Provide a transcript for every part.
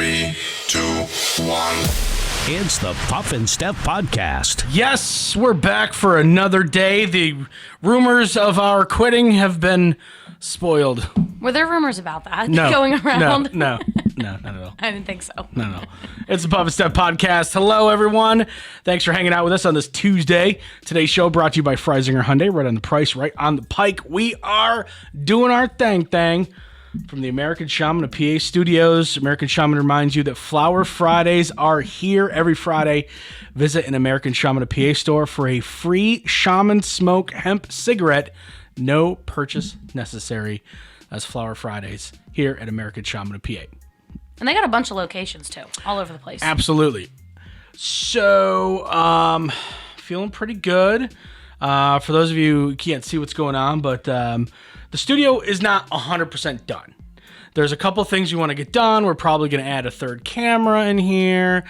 3, 2, 1. It's the Puff and Steph podcast. Yes, we're back for another day. The rumors of our quitting have been spoiled. Were there rumors about that No, going around? No, not at all. I didn't think so. No. It's the Puff and Steph podcast. Hello, everyone. Thanks for hanging out with us on this Tuesday. Today's show brought to you by Freisinger Hyundai. Right on the price, right on the pike. We are doing our thing. From the American Shaman of PA Studios, American Shaman reminds you that Flower Fridays are here every Friday. Visit an American Shaman of PA store for a free Shaman Smoke hemp cigarette. No purchase necessary. That's Flower Fridays here at American Shaman of PA. And they got a bunch of locations, too, all over the place. Absolutely. So, feeling pretty good. For those of you who can't see what's going on, but the studio is not 100% done. There's a couple things you want to get done. We're probably going to add a third camera in here.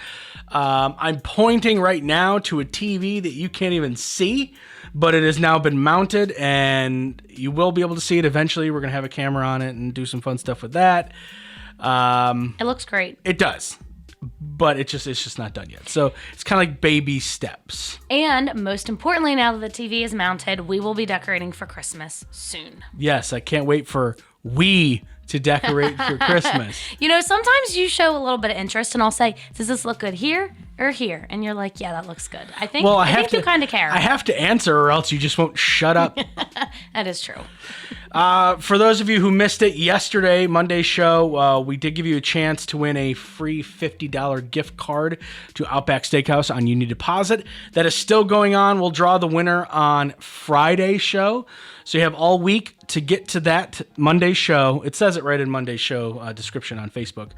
I'm pointing right now to a TV that you can't even see, but it has now been mounted, and you will be able to see it eventually. We're going to have a camera on it and do some fun stuff with that. It looks great. It does. But it's just not done yet. So it's kind of like baby steps. And most importantly, now that the TV is mounted, we will be decorating for Christmas soon. Yes, I can't wait for we to decorate for Christmas. You know, sometimes you show a little bit of interest and I'll say, does this look good here or here? And you're like, yeah, that looks good. I think you kind of care. I have to answer or else you just won't shut up. That is true. For those of you who missed it yesterday, Monday's show, we did give you a chance to win a free $50 gift card to Outback Steakhouse on Union Deposit. That is still going on. We'll draw the winner on Friday's show. So you have all week to get to that Monday show. It says it right in Monday's show description on Facebook.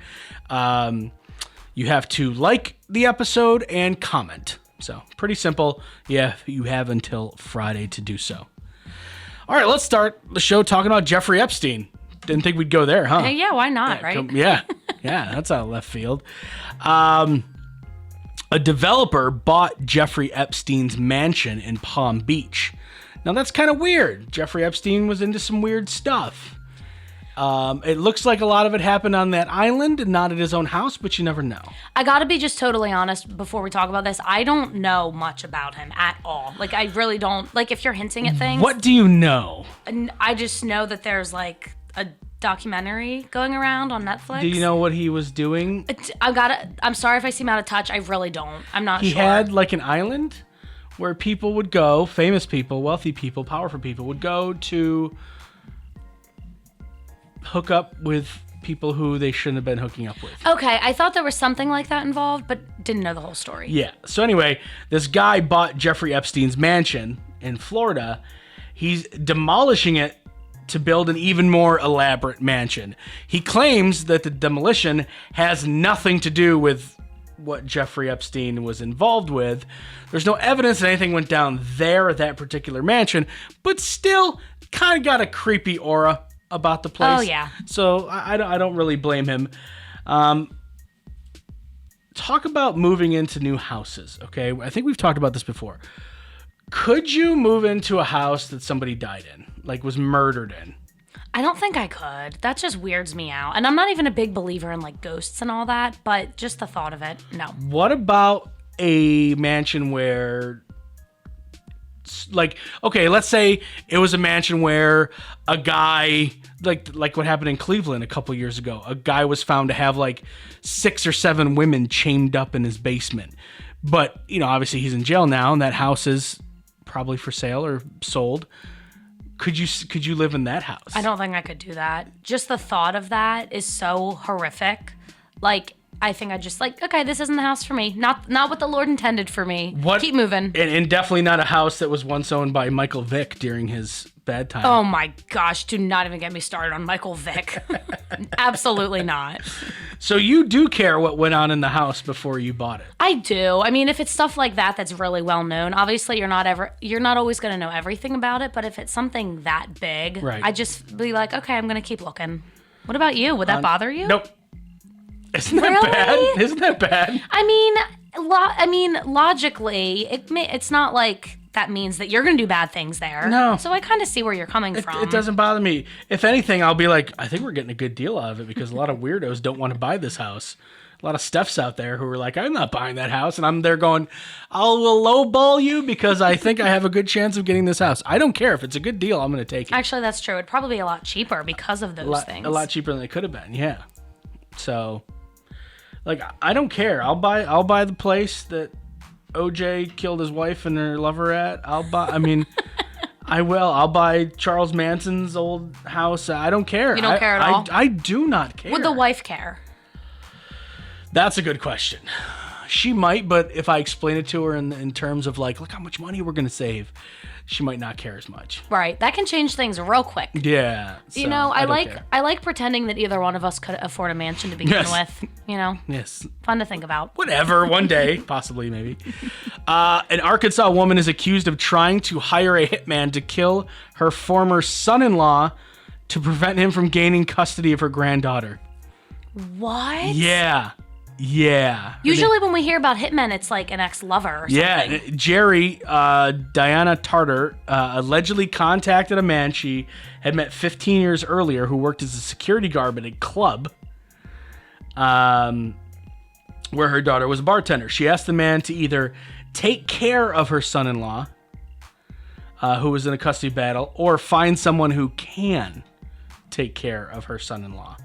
You have to like the episode and comment. So pretty simple. Yeah, you have until Friday to do so. All right, let's start the show talking about Jeffrey Epstein. Didn't think we'd go there, huh? Yeah, why not, right? Yeah, that's out of left field. A developer bought Jeffrey Epstein's mansion in Palm Beach. Now, that's kind of weird. Jeffrey Epstein was into some weird stuff. It looks like a lot of it happened on that island and not at his own house, but you never know. I gotta be just totally honest before we talk about this. I don't know much about him at all. Like, I really don't. Like, if you're hinting at things. What do you know? I just know that there's, like, a documentary going around on Netflix. Do you know what he was doing? I'm sorry if I seem out of touch. I really don't. I'm not sure. He had, like, an island where people would go, famous people, wealthy people, powerful people, would go to hook up with people who they shouldn't have been hooking up with. Okay, I thought there was something like that involved, but didn't know the whole story. Yeah. So anyway, this guy bought Jeffrey Epstein's mansion in Florida. He's demolishing it to build an even more elaborate mansion. He claims that the demolition has nothing to do with what Jeffrey Epstein was involved with. There's no evidence that anything went down there at that particular mansion, but still kind of got a creepy aura about the place. Oh, yeah. So I don't really blame him. Talk about moving into new houses, okay? I think we've talked about this before. Could you move into a house that somebody died in, like was murdered in? I don't think I could. That just weirds me out. And I'm not even a big believer in, like, ghosts and all that, but just the thought of it, no. What about a mansion where, like, okay, let's say it was a mansion where a guy, like what happened in Cleveland a couple years ago, a guy was found to have like 6 or 7 women chained up in his basement. But, you know, obviously he's in jail now and that house is probably for sale or sold. Could you live in that house? I don't think I could do that. Just the thought of that is so horrific. Like, I think I just okay, this isn't the house for me. Not what the Lord intended for me. Keep moving. And definitely not a house that was once owned by Michael Vick during his bad time. Oh my gosh, do not even get me started on Michael Vick. Absolutely not. So you do care what went on in the house before you bought it? I do. I mean, if it's stuff like that that's really well known, obviously you're not always going to know everything about it, but if it's something that big, right. I just be like, okay, I'm going to keep looking. What about you? Would that bother you? Nope. Isn't that bad? Isn't that bad? I mean, logically, it's not like that means that you're going to do bad things there. No. So I kind of see where you're coming from. It doesn't bother me. If anything, I'll be like, I think we're getting a good deal out of it because a lot of weirdos don't want to buy this house. A lot of Stephs out there who are like, I'm not buying that house. And I'm there going, will lowball you because I think I have a good chance of getting this house. I don't care. If it's a good deal, I'm going to take it. Actually, that's true. It'd probably be a lot cheaper because of those things. A lot cheaper than it could have been, yeah. So, like, I don't care. I'll buy the place that OJ killed his wife and her lover at. I'll buy Charles Manson's old house. I don't care. You don't care at all? I do not care. Would the wife care? That's a good question. She might, but if I explain it to her in terms of like, look how much money we're going to save, she might not care as much. Right. That can change things real quick. Yeah. You know, I like pretending that either one of us could afford a mansion to begin with. You know? Yes. Fun to think about. Whatever. One day. Possibly, maybe. An Arkansas woman is accused of trying to hire a hitman to kill her former son-in-law to prevent him from gaining custody of her granddaughter. What? Yeah. Usually when we hear about hitmen, it's like an ex-lover or something. Yeah, Jerry, Diana Tartar, allegedly contacted a man she had met 15 years earlier who worked as a security guard at a club where her daughter was a bartender. She asked the man to either take care of her son-in-law, who was in a custody battle, or find someone who can take care of her son-in-law.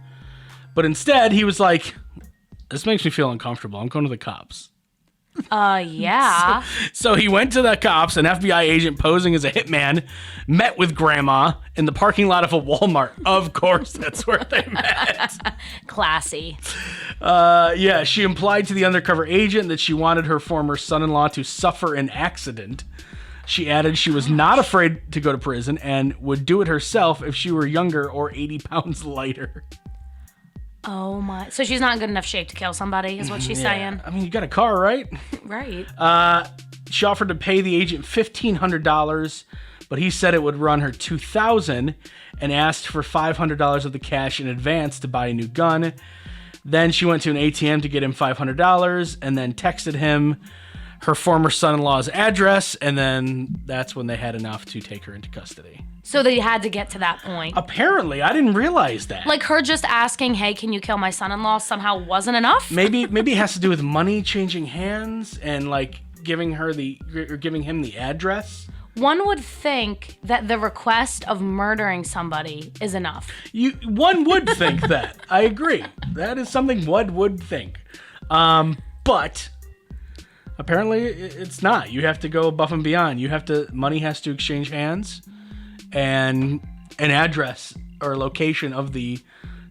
But instead, he was like, this makes me feel uncomfortable. I'm going to the cops. Yeah. So he went to the cops. An FBI agent posing as a hitman met with Grandma in the parking lot of a Walmart. Of course, that's where they met. Classy. Yeah, she implied to the undercover agent that she wanted her former son-in-law to suffer an accident. She added she was not afraid to go to prison and would do it herself if she were younger or 80 pounds lighter. Oh my. So she's not in good enough shape to kill somebody, is what she's saying. I mean, you got a car, right? Right. She offered to pay the agent $1,500, but he said it would run her $2,000 and asked for $500 of the cash in advance to buy a new gun. Then she went to an ATM to get him $500 and then texted him her former son-in-law's address, and then that's when they had enough to take her into custody. So they had to get to that point. Apparently, I didn't realize that. Like her just asking, hey, can you kill my son-in-law somehow wasn't enough? Maybe it has to do with money changing hands and like giving him the address. One would think that the request of murdering somebody is enough. One would think that. I agree. That is something one would think. But apparently it's not. You have to go above and beyond. Money has to exchange hands, and an address or location of the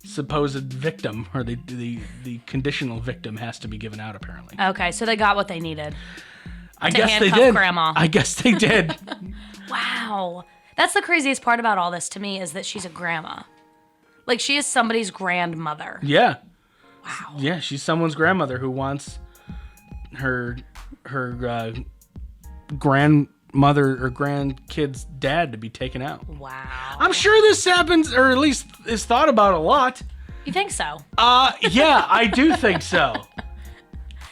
supposed victim or the conditional victim has to be given out, apparently. Okay, so they got what they needed. I guess they did. Grandma. I guess they did. Wow. That's the craziest part about all this to me is that she's a grandma. Like she is somebody's grandmother. Yeah. Wow. Yeah, she's someone's grandmother who wants her grandmother or grandkid's dad to be taken out. Wow. I'm sure this happens, or at least is thought about a lot. You think so? Yeah, I do think so.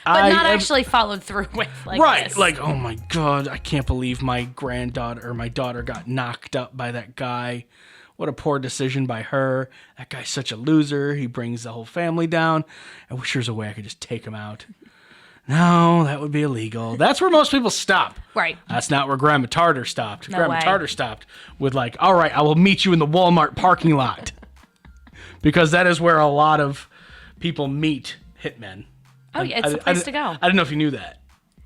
But not actually followed through with like right, this. like, oh my God, I can't believe my granddaughter or my daughter got knocked up by that guy. What a poor decision by her. That guy's such a loser. He brings the whole family down. I wish there was a way I could just take him out. No, that would be illegal. That's where most people stop. Right. That's not where Grandma Tartar stopped. No Grandma way. Tartar stopped with like, all right, I will meet you in the Walmart parking lot. Because that is where a lot of people meet hitmen. Oh, yeah, it's the place to go. I didn't know if you knew that.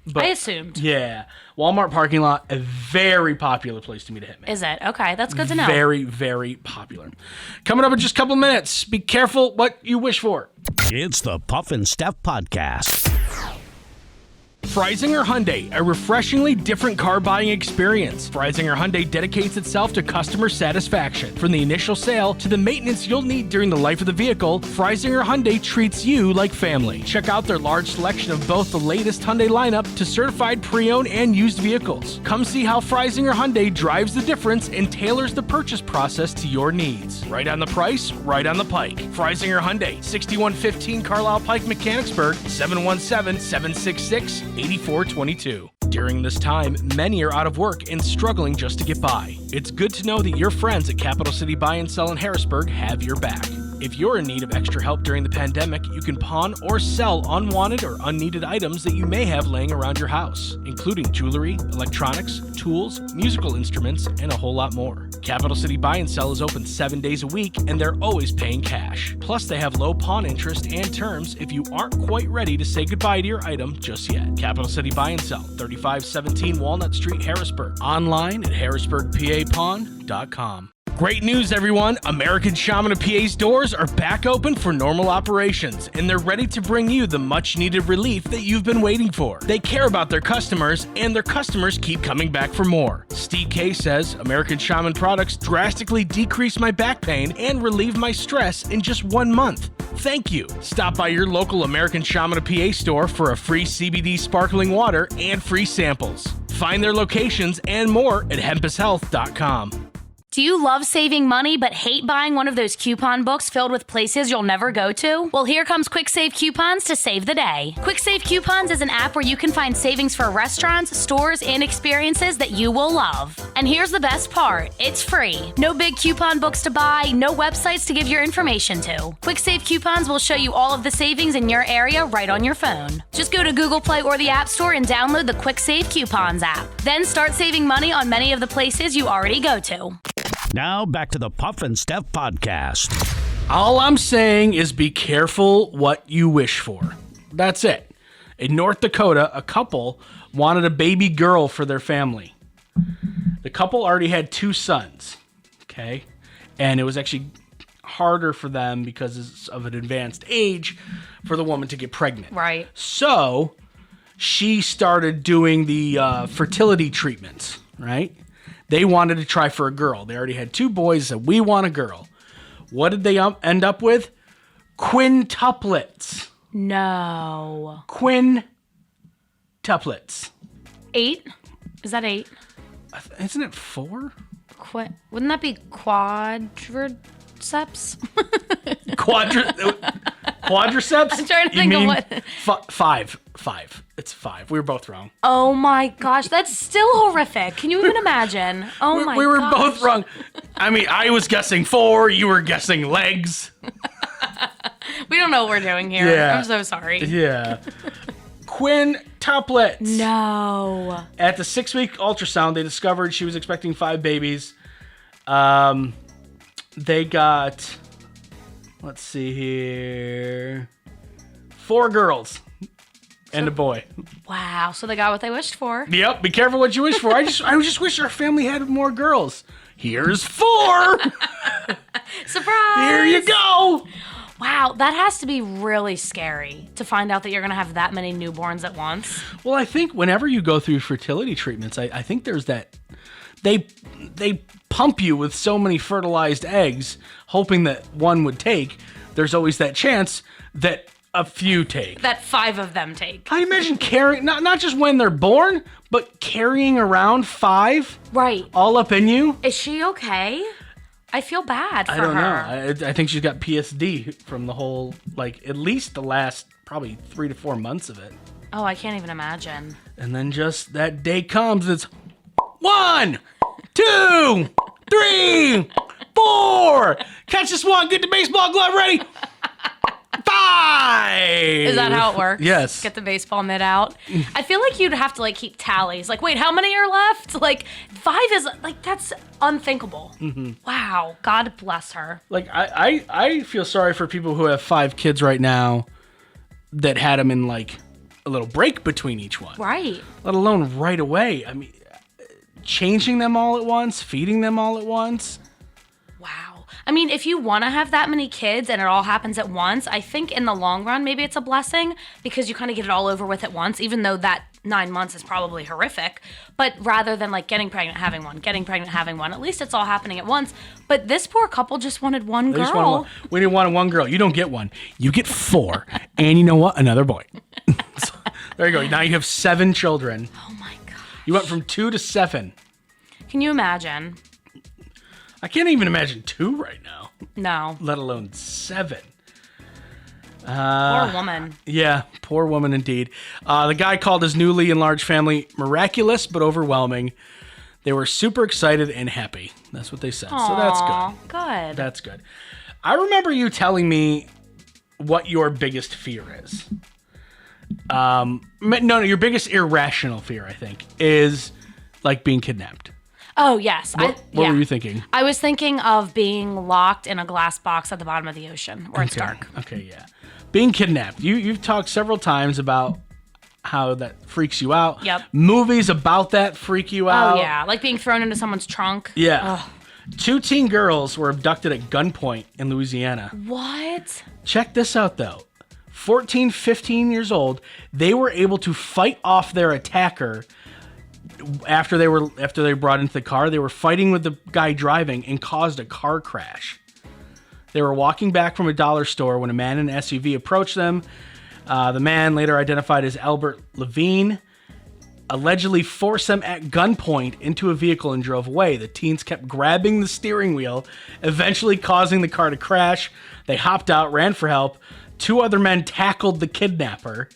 But, I assumed. Yeah. Walmart parking lot, a very popular place to meet a hitman. Is it? Okay, that's good to know. Very, very popular. Coming up in just a couple minutes. Be careful what you wish for. It's the Puff and Steph Podcast. Freisinger Hyundai, a refreshingly different car buying experience. Freisinger Hyundai dedicates itself to customer satisfaction. From the initial sale to the maintenance you'll need during the life of the vehicle, Freisinger Hyundai treats you like family. Check out their large selection of both the latest Hyundai lineup to certified pre-owned and used vehicles. Come see how Freisinger Hyundai drives the difference and tailors the purchase process to your needs. Right on the price, right on the pike. Freisinger Hyundai, 6115 Carlisle Pike, Mechanicsburg, 717-766-8422. During this time, many are out of work and struggling just to get by. It's good to know that your friends at Capital City Buy and Sell in Harrisburg have your back. If you're in need of extra help during the pandemic, you can pawn or sell unwanted or unneeded items that you may have laying around your house, including jewelry, electronics, tools, musical instruments, and a whole lot more. Capital City Buy and Sell is open 7 days a week, and they're always paying cash. Plus, they have low pawn interest and terms if you aren't quite ready to say goodbye to your item just yet. Capital City Buy and Sell, 3517 Walnut Street, Harrisburg. Online at harrisburgpapawn.com. Great news, everyone! American Shaman of PA's doors are back open for normal operations, and they're ready to bring you the much-needed relief that you've been waiting for. They care about their customers, and their customers keep coming back for more. Steve K says, American Shaman products drastically decrease my back pain and relieve my stress in just 1 month. Thank you. Stop by your local American Shaman of PA store for a free CBD sparkling water and free samples. Find their locations and more at hempushealth.com. Do you love saving money but hate buying one of those coupon books filled with places you'll never go to? Well, here comes Quick Save Coupons to save the day. Quick Save Coupons is an app where you can find savings for restaurants, stores, and experiences that you will love. And here's the best part. It's free. No big coupon books to buy, no websites to give your information to. Quick Save Coupons will show you all of the savings in your area right on your phone. Just go to Google Play or the App Store and download the Quick Save Coupons app. Then start saving money on many of the places you already go to. Now back to the Puff and Steph podcast. All I'm saying is be careful what you wish for. That's it. In North Dakota, a couple wanted a baby girl for their family. The couple already had 2 sons, okay? And it was actually harder for them because of an advanced age for the woman to get pregnant. Right. So she started doing the fertility treatments, right? They wanted to try for a girl. They already had 2 boys, said, we want a girl. What did they end up with? Quintuplets. No. Quintuplets. 8? Is that 8? Isn't it 4? Wouldn't that be quadriceps? Quadriceps? I'm trying to think of what. 5. It's 5. We were both wrong. Oh my gosh, that's still horrific. Can you even imagine? Oh my gosh. We were both wrong. I mean, I was guessing 4. You were guessing legs. We don't know what we're doing here. Yeah. I'm so sorry. Yeah. Quintuplets. No. At the 6-week ultrasound, they discovered she was expecting 5 babies. They got, let's see here, 4 girls and a boy. Wow. So they got what they wished for. Yep. Be careful what you wish for. I just wish our family had more girls. Here's 4. Surprise. Here you go. Wow, that has to be really scary to find out that you're going to have that many newborns at once. Well, I think whenever you go through fertility treatments, I think there's that, they pump you with so many fertilized eggs, hoping that one would take. There's always that chance that a few take. That 5 of them take. I imagine carrying, not just when they're born, but carrying around 5. Right. All up in you. Is she okay? I feel bad for her. I don't know. I think she's got PSD from the whole, at least the last probably 3 to 4 months of it. Oh, I can't even imagine. And then just that day comes, it's 1, 2, 3, 4. Catch this one, get the baseball glove ready. 5. Is that how it works? Yes. Get the baseball mitt out. I feel like you'd have to keep tallies. Wait, how many are left? 5 is that's unthinkable. Mm-hmm. Wow. God bless her. I feel sorry for people who have 5 kids right now that had them in a little break between each one. Right. Let alone right away. I mean, changing them all at once, feeding them all at once. Wow. I mean, if you want to have that many kids and it all happens at once, I think in the long run, maybe it's a blessing because you kind of get it all over with at once, even though that 9 months is probably horrific. But rather than getting pregnant, having one, getting pregnant, having one, at least it's all happening at once. But this poor couple just wanted one girl. We didn't want one girl. You don't get one. You get 4. And you know what? Another boy. So, there you go. Now you have 7 children. Oh my God. You went from 2 to 7. Can you imagine? I can't even imagine 2 right now. No. Let alone 7. Poor woman. Yeah, poor woman indeed. The guy called his newly enlarged family miraculous but overwhelming. They were super excited and happy. That's what they said. So that's good. Good. That's good. I remember you telling me what your biggest fear is. No, your biggest irrational fear, I think, is like being kidnapped. Oh, yes. What were you thinking? I was thinking of being locked in a glass box at the bottom of the ocean where it's dark. Okay, yeah. Being kidnapped. You've talked several times about how that freaks you out. Yep. Movies about that freak you out. Oh, yeah. Like being thrown into someone's trunk. Yeah. Ugh. 2 teen girls were abducted at gunpoint in Louisiana. What? Check this out, though. 14, 15 years old, they were able to fight off their attacker after they were brought into the car. They were fighting with the guy driving and caused a car crash. They were walking back from a dollar store when a man in an SUV approached them. The man, later identified as Albert Levine, allegedly forced them at gunpoint into a vehicle and drove away. The teens kept grabbing the steering wheel, eventually causing the car to crash. They hopped out, ran for help. 2 other men tackled the kidnapper.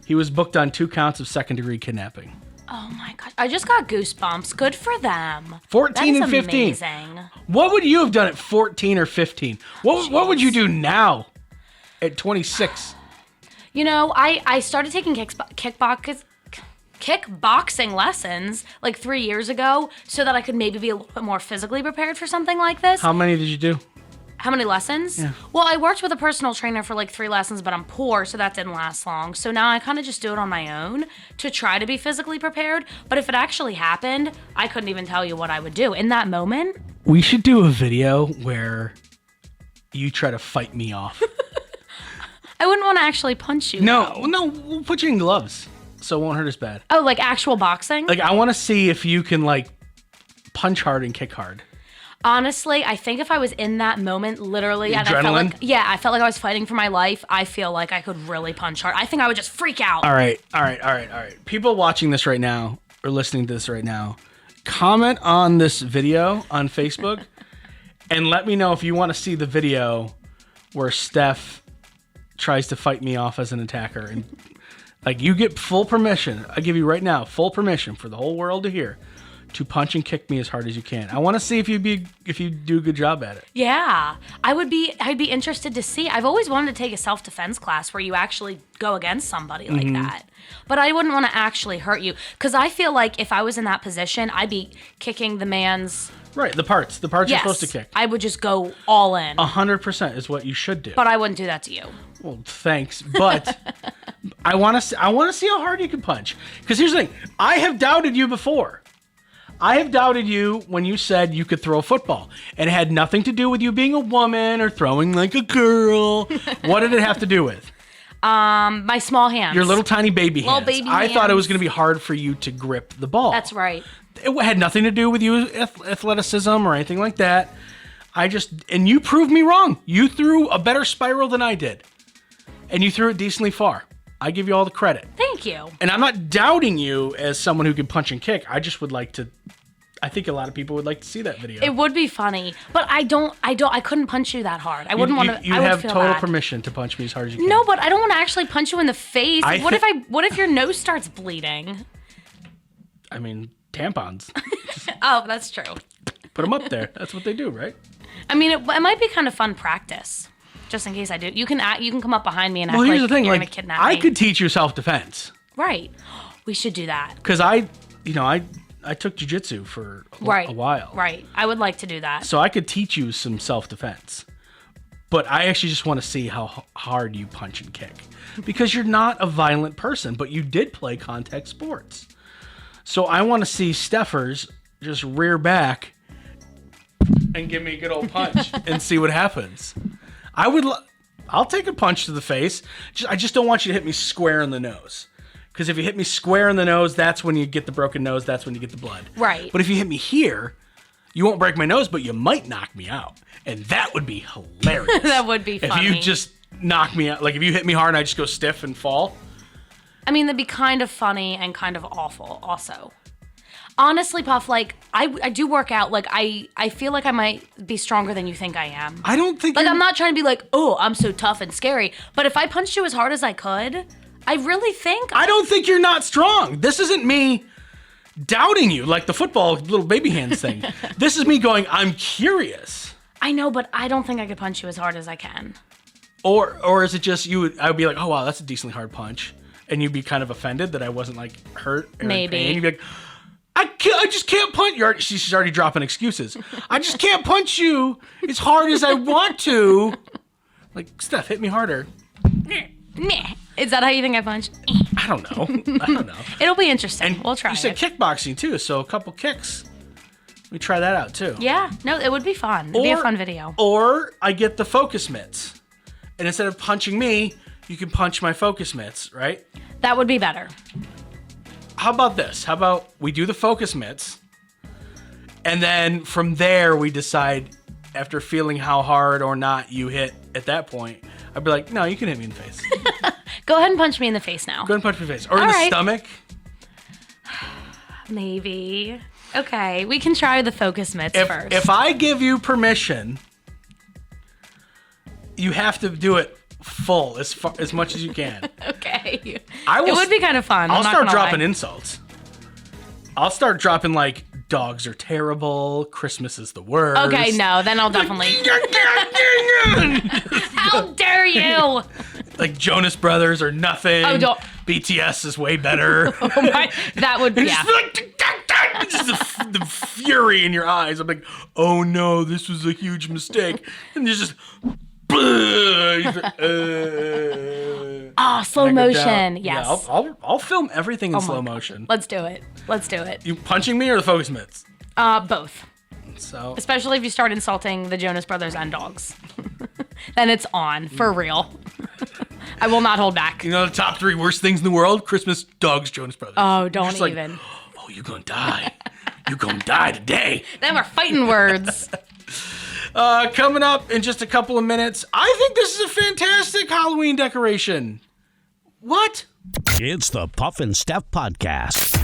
He was booked on 2 counts of second-degree kidnapping. Oh my God. I just got goosebumps. Good for them. 14 and 15. Amazing. What would you have done at 14 or 15? What would you do now at 26? You know, I started taking kickboxing lessons like 3 years ago so that I could maybe be a little bit more physically prepared for something like this. How many did you do? How many lessons? Yeah. Well, I worked with a personal trainer for like 3 lessons, but I'm poor, so that didn't last long. So now I kind of just do it on my own to try to be physically prepared. But if it actually happened, I couldn't even tell you what I would do. In that moment, We should do a video where you try to fight me off. I wouldn't want to actually punch you. No, though. we'll put you in gloves so it won't hurt as bad. Oh, like actual boxing? Like, I want to see if you can, like, punch hard and kick hard. Honestly, I think if I was in that moment, literally, and Adrenaline? I felt like I was fighting for my life, I feel like I could really punch hard. I think I would just freak out. All right. People watching this right now or listening to this right now, comment on this video on Facebook and let me know if you want to see the video where Steph tries to fight me off as an attacker. And like, you get full permission. I give you right now full permission for the whole world to hear to punch and kick me as hard as you can. I want to see if you do a good job at it. Yeah, I'd be interested to see. I've always wanted to take a self-defense class where you actually go against somebody like that. But I wouldn't want to actually hurt you because I feel like if I was in that position, I'd be kicking the man's... Right, the parts you're supposed to kick. I would just go all in. 100% is what you should do. But I wouldn't do that to you. Well, thanks, but I want to see how hard you can punch. Because here's the thing: I have doubted you before. I have doubted you when you said you could throw a football, and it had nothing to do with you being a woman or throwing like a girl. What did it have to do with? My small hands. Your little tiny baby hands. Little baby I thought it hands. was going to be hard for you to grip the ball. That's right. It had nothing to do with you athleticism or anything like that. And you proved me wrong. You threw a better spiral than I did, and you threw it decently far. I give you all the credit. Thank you. And I'm not doubting you as someone who can punch and kick. I just would like to. I think a lot of people would like to see that video. It would be funny, but I couldn't punch you that hard. I wouldn't want to. You have total permission to punch me as hard as you can. No, but I don't want to actually punch you in the face. I What if your nose starts bleeding? I mean, tampons. Oh, that's true. Put them up there. That's what they do, right? I mean, it might be kind of fun practice, just in case I do. You can come up behind me and Well, act here's like the thing. you're Like, gonna kidnap me. I could teach you self-defense. Right. We should do that. Because I took jiu-jitsu for a while. Right. I would like to do that. So I could teach you some self-defense. But I actually just want to see how hard you punch and kick. Because you're not a violent person, but you did play contact sports. So I want to see Steffers just rear back and give me a good old punch and see what happens. I'll take a punch to the face. I just don't want you to hit me square in the nose. Because if you hit me square in the nose, that's when you get the broken nose. That's when you get the blood. Right. But if you hit me here, you won't break my nose, but you might knock me out. And that would be hilarious. That would be funny. If you just knock me out. Like, if you hit me hard and I just go stiff and fall. I mean, that'd be kind of funny and kind of awful also. Honestly, Puff, like, I do work out. Like, I feel like I might be stronger than you think I am. I don't think Like, I'm not trying to be like, oh, I'm so tough and scary. But if I punched you as hard as I could, I really think... I don't think you're not strong. This isn't me doubting you like the football little baby hands thing. This is me going, I'm curious. I know, but I don't think I could punch you as hard as I can. Or is it just I would be like, oh, wow, that's a decently hard punch. And you'd be kind of offended that I wasn't, like, hurt or Maybe. in pain. You'd be like... I just can't punch you. She's already dropping excuses. I just can't punch you as hard as I want to. Like, Steph, hit me harder. Meh. Is that how you think I punch? I don't know. It'll be interesting. We'll try You said it. kickboxing, too, so a couple kicks. We try that out, too. Yeah. No, it would be fun. It'd be a fun video. Or I get the focus mitts. And instead of punching me, you can punch my focus mitts, right? That would be better. How about this? How about we do the focus mitts, and then from there we decide, after feeling how hard or not you hit at that point, I'd be like, no, you can hit me in the face. Go ahead and punch me in the face now. Go ahead and punch me in the face. Or in the stomach. Maybe. Okay, we can try the focus mitts first. If I give you permission, you have to do it full as much as you can. Okay. It will would be kind of fun. I'll I'm not start gonna dropping lie. insults. I'll start dropping like, dogs are terrible, Christmas is the worst. Okay, no, then I'll definitely... How dare you! Like Jonas Brothers are nothing. Oh, don't... BTS is way better. Oh my... That would be... Yeah. Just the fury in your eyes. I'm like, oh no, this was a huge mistake. And you're just... Slow motion. Yes. Yeah, I'll film everything in slow motion. Let's do it. Let's do it. You punching me or the focus mitts? Both. So Especially if you start insulting the Jonas Brothers and dogs. Then it's on, for real. I will not hold back. you know the top 3 worst things in the world? Christmas, dogs, Jonas Brothers. Oh, don't Just like, even. oh, you're gonna die. You're gonna die today. Then we're fighting words. Coming up in just a couple of minutes, I think this is a fantastic Halloween decoration. What? It's the Puff and Steph Podcast.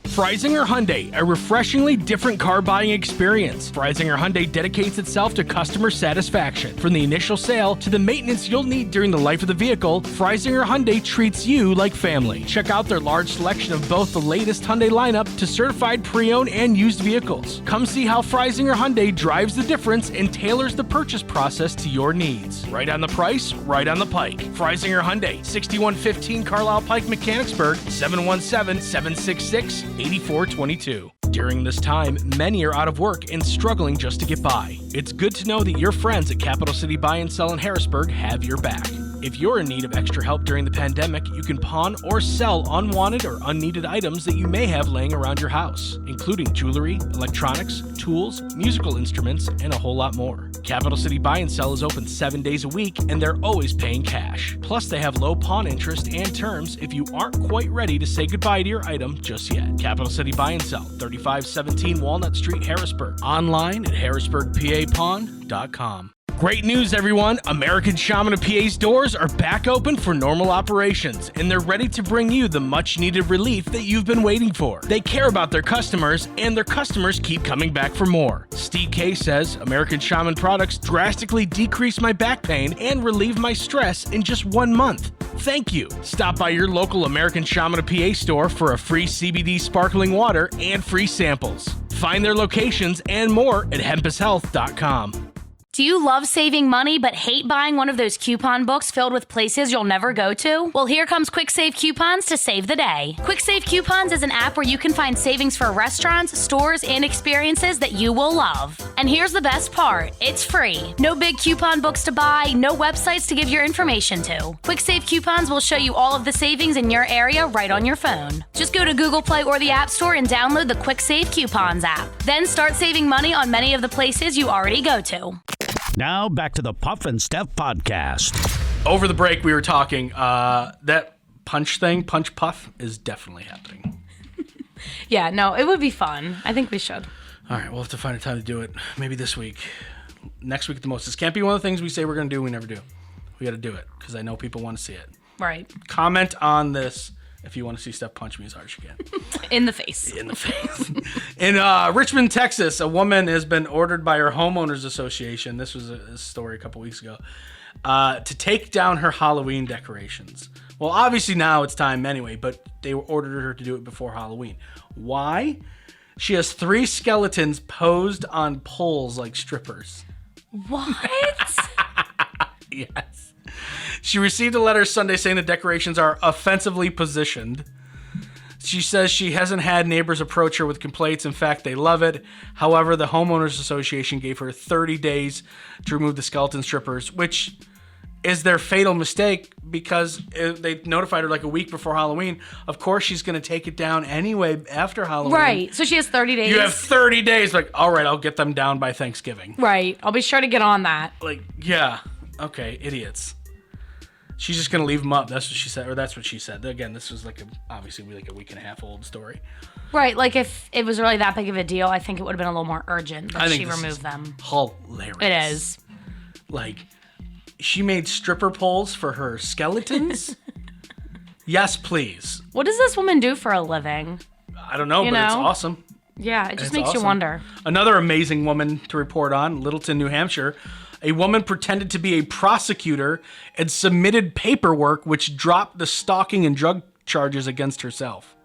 Freisinger Hyundai, a refreshingly different car buying experience. Freisinger Hyundai dedicates itself to customer satisfaction. From the initial sale to the maintenance you'll need during the life of the vehicle, Freisinger Hyundai treats you like family. Check out their large selection of both the latest Hyundai lineup to certified pre-owned and used vehicles. Come see how Freisinger Hyundai drives the difference and tailors the purchase process to your needs. Right on the price, right on the pike. Freisinger Hyundai, 6115 Carlisle Pike, Mechanicsburg, 717-766-8422. During this time, many are out of work and struggling just to get by. It's good to know that your friends at Capital City Buy and Sell in Harrisburg have your back. If you're in need of extra help during the pandemic, you can pawn or sell unwanted or unneeded items that you may have laying around your house, including jewelry, electronics, tools, musical instruments, and a whole lot more. Capital City Buy and Sell is open 7 days a week, and they're always paying cash. Plus, they have low pawn interest and terms if you aren't quite ready to say goodbye to your item just yet. Capital City Buy and Sell, 3517 Walnut Street, Harrisburg. Online at harrisburgpapawn.com. Great news, everyone! American Shaman of PA's doors are back open for normal operations, and they're ready to bring you the much-needed relief that you've been waiting for. They care about their customers, and their customers keep coming back for more. Steve K says, American Shaman products drastically decrease my back pain and relieve my stress in just 1 month. Thank you. Stop by your local American Shaman of PA store for a free CBD sparkling water and free samples. Find their locations and more at hempushealth.com. Do you love saving money but hate buying one of those coupon books filled with places you'll never go to? Well, here comes Quick Save Coupons to save the day. Quick Save Coupons is an app where you can find savings for restaurants, stores, and experiences that you will love. And here's the best part, it's free. No big coupon books to buy, no websites to give your information to. Quick Save Coupons will show you all of the savings in your area right on your phone. Just go to Google Play or the App Store and download the Quick Save Coupons app. Then start saving money on many of the places you already go to. Now back to the Puff and Steph Podcast. Over the break, we were talking, that punch puff, is definitely happening. Yeah, no, it would be fun. I think we should. All right, we'll have to find a time to do it. Maybe this week. Next week at the most. This can't be one of the things we say we're going to do, we never do. We got to do it, because I know people want to see it. Right. Comment on this if you want to see Steph punch me as hard as you can. In the face. In the face. In Richmond, Texas, a woman has been ordered by her homeowners association. This was a story a couple weeks ago. To take down her Halloween decorations. Well, obviously now it's time anyway, but they ordered her to do it before Halloween. Why? She has 3 skeletons posed on poles like strippers. What? Yes. She received a letter Sunday saying the decorations are offensively positioned. She says she hasn't had neighbors approach her with complaints. In fact, they love it. However, the homeowners association gave her 30 days to remove the skeleton strippers, which is their fatal mistake because they notified her like a week before Halloween. Of course, she's going to take it down anyway after Halloween. Right. So she has 30 days. You have 30 days. Like, all right, I'll get them down by Thanksgiving. Right. I'll be sure to get on that. Like, yeah. Okay, idiots. She's just going to leave them up. That's what she said. Or that's what she said. Again, this was obviously like a week and a half old story. Right. Like if it was really that big of a deal, I think it would have been a little more urgent that she removed them. Hilarious. It is. Like, she made stripper poles for her skeletons? Yes, please. What does this woman do for a living? I don't know, but it's awesome. Yeah, it just It's makes you awesome. wonder. Another amazing woman to report on, Littleton, New Hampshire. A woman pretended to be a prosecutor and submitted paperwork which dropped the stalking and drug charges against herself.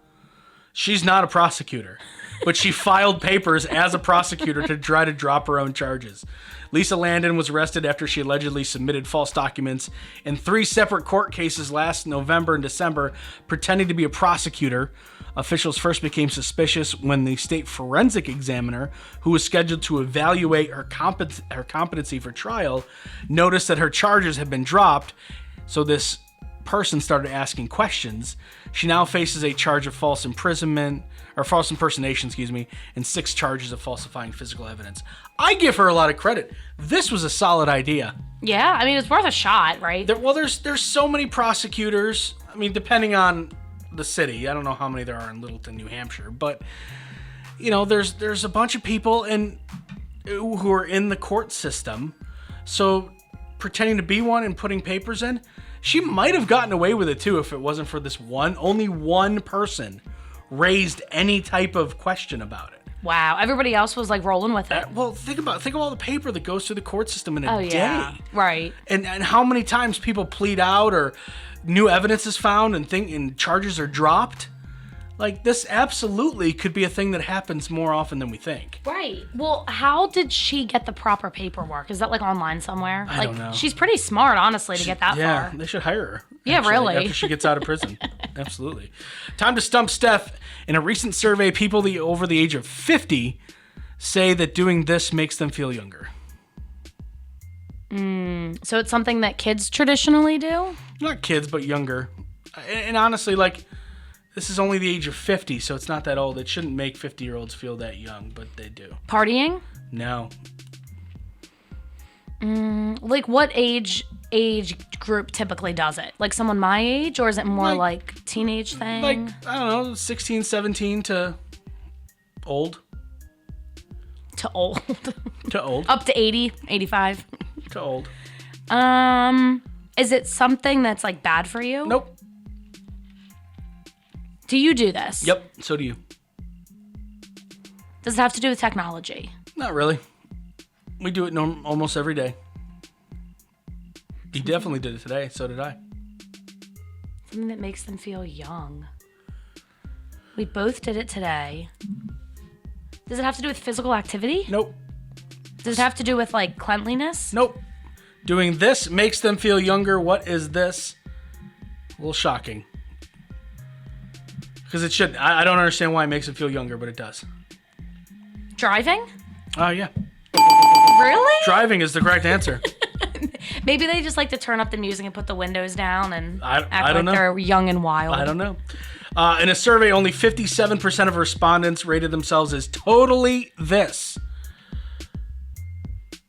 She's not a prosecutor, but she filed papers as a prosecutor to try to drop her own charges. Lisa Landon was arrested after she allegedly submitted false documents in 3 separate court cases last November and December, pretending to be a prosecutor. Officials first became suspicious when the state forensic examiner, who was scheduled to evaluate her competency for trial, noticed that her charges had been dropped. So this person started asking questions. She now faces a charge of false impersonation, and 6 charges of falsifying physical evidence. I give her a lot of credit. This was a solid idea. Yeah, I mean, it's worth a shot, right? There's so many prosecutors. I mean, depending on the city, I don't know how many there are in Littleton, New Hampshire, but there's a bunch of people who are in the court system. So pretending to be one and putting papers in, she might have gotten away with it too if it wasn't for this only one person raised any type of question about it. Wow, everybody else was like rolling with it. Well, think of all the paper that goes through the court system in a day. Yeah, right. And how many times people plead out or new evidence is found and charges are dropped. Like, this absolutely could be a thing that happens more often than we think. Right. Well, how did she get the proper paperwork? Is that like online somewhere? I don't know. She's pretty smart, honestly, to get that far. Yeah, they should hire her. Yeah, really. After she gets out of prison. Absolutely. Time to stump Steph. In a recent survey, people over the age of 50 say that doing this makes them feel younger. So it's something that kids traditionally do? Not kids, but younger. And honestly, like, this is only the age of 50, so it's not that old. It shouldn't make 50-year-olds feel that young, but they do. Partying? No. Like what age group typically does it? Like someone my age, or is it more like teenage thing? Like, I don't know, 16, 17 to old. To old. To old. Up to 80, 85. To old. Is it something that's like bad for you? Nope. Do you do this? Yep, so do you. Does it have to do with technology? Not really. We do it almost every day. You definitely did it today, so did I. Something that makes them feel young. We both did it today. Does it have to do with physical activity? Nope. Does it have to do with like cleanliness? Nope. Doing this makes them feel younger. What is this? A little shocking. Because it shouldn't. I don't understand why it makes them feel younger, but it does. Driving? Oh, yeah. Really? Driving is the correct answer. Maybe they just like to turn up the music and put the windows down and I act don't like know. they're young and wild. I don't know. In a survey, only 57% of respondents rated themselves as totally this.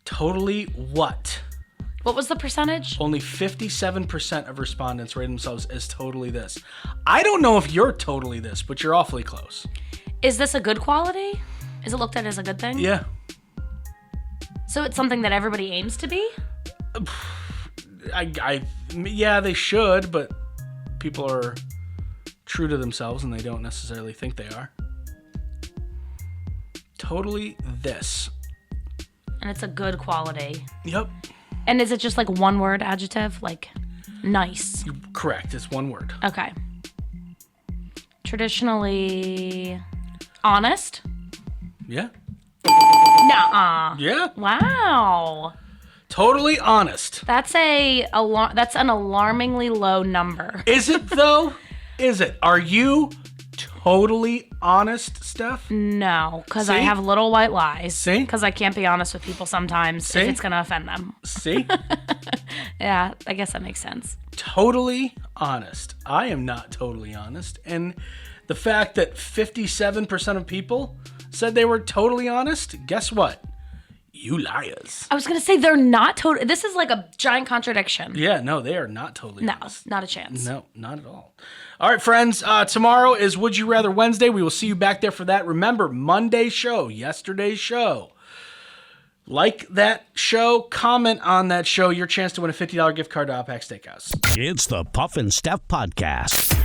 Totally what? What was the percentage? Only 57% of respondents rated themselves as totally this. I don't know if you're totally this, but you're awfully close. Is this a good quality? Is it looked at as a good thing? Yeah. So it's something that everybody aims to be? Yeah, they should, but people are true to themselves and they don't necessarily think they are. Totally this. And it's a good quality. Yep. And is it just like one word adjective? Like nice. Correct. It's one word. Okay. Traditionally honest? Yeah. Nuh-uh. Yeah. Wow. Totally honest. That's that's an alarmingly low number. Is it though? Is it? Are you totally honest, Steph? No, because I See? have little white lies. See? Because I can't be honest with people sometimes See? if it's going to offend them. See? Yeah, I guess that makes sense. Totally honest. I am not totally honest. And the fact that 57% of people said they were totally honest, guess what? You liars. I was going to say they're not totally. This is like a giant contradiction. Yeah, no, they are not totally No, honest. not a chance. No, not at all. All right, friends. Tomorrow is Would You Rather Wednesday. We will see you back there for that. Remember, Monday's show, yesterday's show. Like that show, comment on that show. Your chance to win a $50 gift card to Outback Steakhouse. It's the Puff and Steph Podcast.